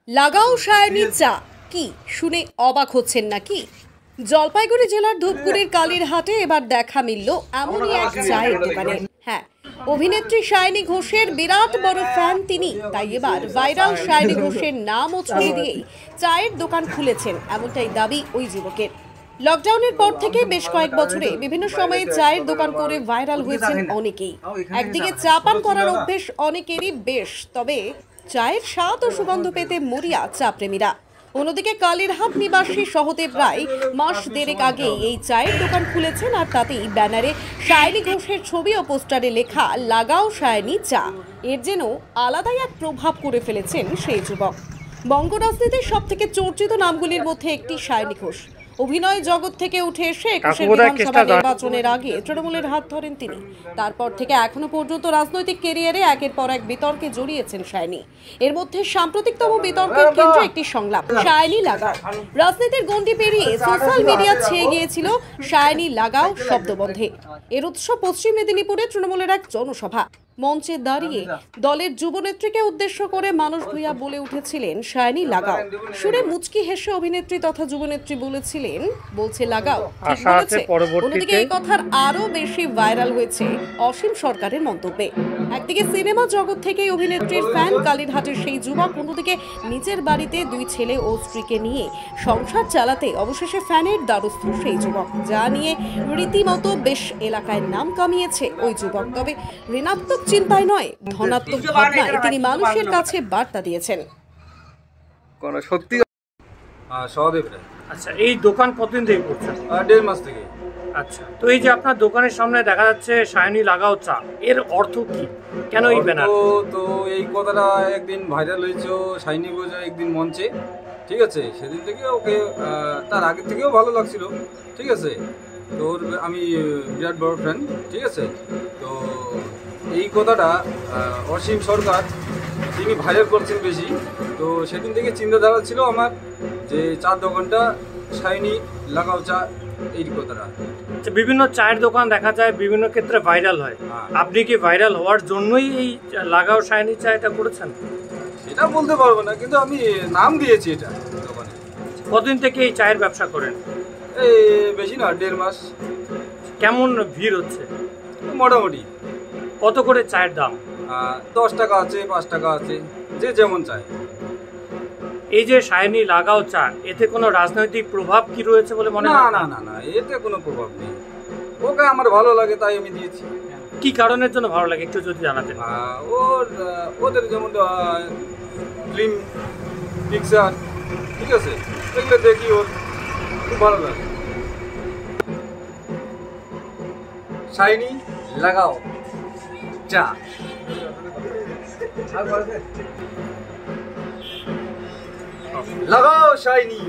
লাগাও শায়নি চা কি শুনে অবাক হচ্ছেন নাকি? জলপাইগুড়ি জেলার ধূপগুড়ির কালীরহাটে এবার দেখা মিলল এমনই এক চায়ের দোকানে। হ্যাঁ, অভিনেত্রী শায়নি ঘোষের বিরাট বড় ফ্যান তিনি, তাই এবার ভাইরাল শায়নি ঘোষের নাম ও ছবি দিয়েই চায়ের দোকান খুলেছেন, এমনটাই দাবি ওই যুবকের। লকডাউনের পর থেকে বেশ কয়েক বছরে বিভিন্ন সময়ে চায়ের দোকান করে ভাইরাল হয়েছেন অনেকেই। একদিকে চা পান করার অভ্যেস অনেকেরই বেশ, তবে চায়ের স্বাদ ও সুগন্ধ পেতে মরিয়া চা প্রেমীরা। অন্যদিকে কালীরহাট নিবাসী সহদেব রায় মাস দেড়েক আগেই এই চায়ের দোকান খুলেছেন, আর তাতেই ব্যানারে শায়নি ঘোষের ছবি ও পোস্টারে লেখা লাগাও শায়নি চা। এর যেন আলাদাই এক প্রভাব করে ফেলেছেন সেই যুবক। বঙ্গ রাজনীতির সব থেকে চর্চিত নামগুলির মধ্যে একটি শায়নি ঘোষ। অভিনয় জগৎ থেকে উঠে এসে ২১ বিধানসভা নির্বাচনের আগে তৃণমূলের হাত ধরেন তিনি। তারপর থেকে এখনো পর্যন্ত রাজনৈতিক ক্যারিয়ারে একের পর এক বিতর্কে জড়িয়েছেন শায়নি। এর মধ্যে সাম্প্রতিকতম বিতর্কের কেন্দ্রে একটি সংলাপ শায়নি লাগাও। রাজনীতির গণ্ডি পেরিয়ে সোশ্যাল মিডিয়া ছেয়ে গিয়েছিল শায়নি লাগাও শব্দবন্ধে। এর উৎস পশ্চিম মেদিনীপুরে তৃণমূলের এক জনসভা। মঞ্চে দাঁড়িয়ে দলের যুবনেত্রীকে উদ্দেশ্য করে মানুষ ভূঁইয়া বলে উঠেছিলেন শায়নি লাগাও। সুরে মুচকি হেসে অভিনেত্রী তথা যুবনেত্রী বলেছিলেন, বলছে লাগাও, ঠিক বলেছে। অন্যদিকে এই কথার আরো বেশি ভাইরাল হয়েছে অসীম সরকারের মন্তব্যে। একদিকে সিনেমা জগৎ থেকে অভিনেত্রীর ফ্যান কালীরহাটের সেই যুবক, অন্যদিকে নিজের বাড়িতে ২ ছেলে ও স্ত্রীকে নিয়ে সংসার চালাতে অবশেষে ফ্যানের দ্বারস্থ সেই যুবক, যা নিয়ে রীতিমতো বেশ এলাকায় নাম কামিয়েছে ওই যুবক। তবে ঋণাত্মক চিন্তায় নয়, ধনাত্মক ভাবনায় তিনি মানুষের কাছে বার্তা দিয়েছেন। সত্যি সহদেব রায়। আচ্ছা, এই দোকান কতদিন থেকে করছেন? ১.৫ মাস থেকে। আচ্ছা, তো এই যে আপনার দোকানের সামনে দেখা যাচ্ছে শায়নি লাগাও চা, এর অর্থ কি? কেন এই ব্যানার? তো এই কথাটা একদিন ভাইরাল হয়েছে শায়নি ঘোষ একদিন মঞ্চে, ঠিক আছে। সেদিন থেকে ওকে তার আগে থেকেও ভালো লাগছিল, ঠিক আছে। তো ওর আমি বিরাট বড় ফ্যান, ঠিক আছে। তো এই কথাটা অসীম সরকার তিনি ভাইরাল করছেন বেশি। তো সেদিন থেকে চিন্তাধারা ছিল আমার যে চার দোকানটা শায়নি লাগাও চা, এই কথাটা। বিভিন্ন চায়ের দোকান দেখা যায় বিভিন্ন ক্ষেত্রে ভাইরাল হয়, আপনি কি ভাইরাল হওয়ার জন্যই এই লাগাও শায়নি চা এটা করেছেন? এটা বলতে পারবো না, কিন্তু আমি নাম দিয়েছি এটা দোকানে। কতদিন থেকে এই চায়ের ব্যবসা করেন? এই বেশি না, ১.৫ মাস। কেমন ভিড় হচ্ছে? মোটামুটি। কত করে চায়ের দাম? ১০ টাকা আছে, ৫ টাকা আছে, যে যেমন চায়। এই যে শায়নি লাগাও চা, এতে কোনো রাজনৈতিক প্রভাব কি রয়েছে বলে মনে হয়? না না না, এতে কোনো প্রভাব নেই। ওকে আমার ভালো লাগে তাই আমি দিয়েছি। কি কারণের জন্য ভালো লাগে একটু যদি জানাতেন। ওদের যেমন ফিল্ম পিকচার, ঠিক আছে, এগুলো দেখি ওর খুব ভালো লাগে। শায়নি লাগাও চা। লাগাও শায়নি।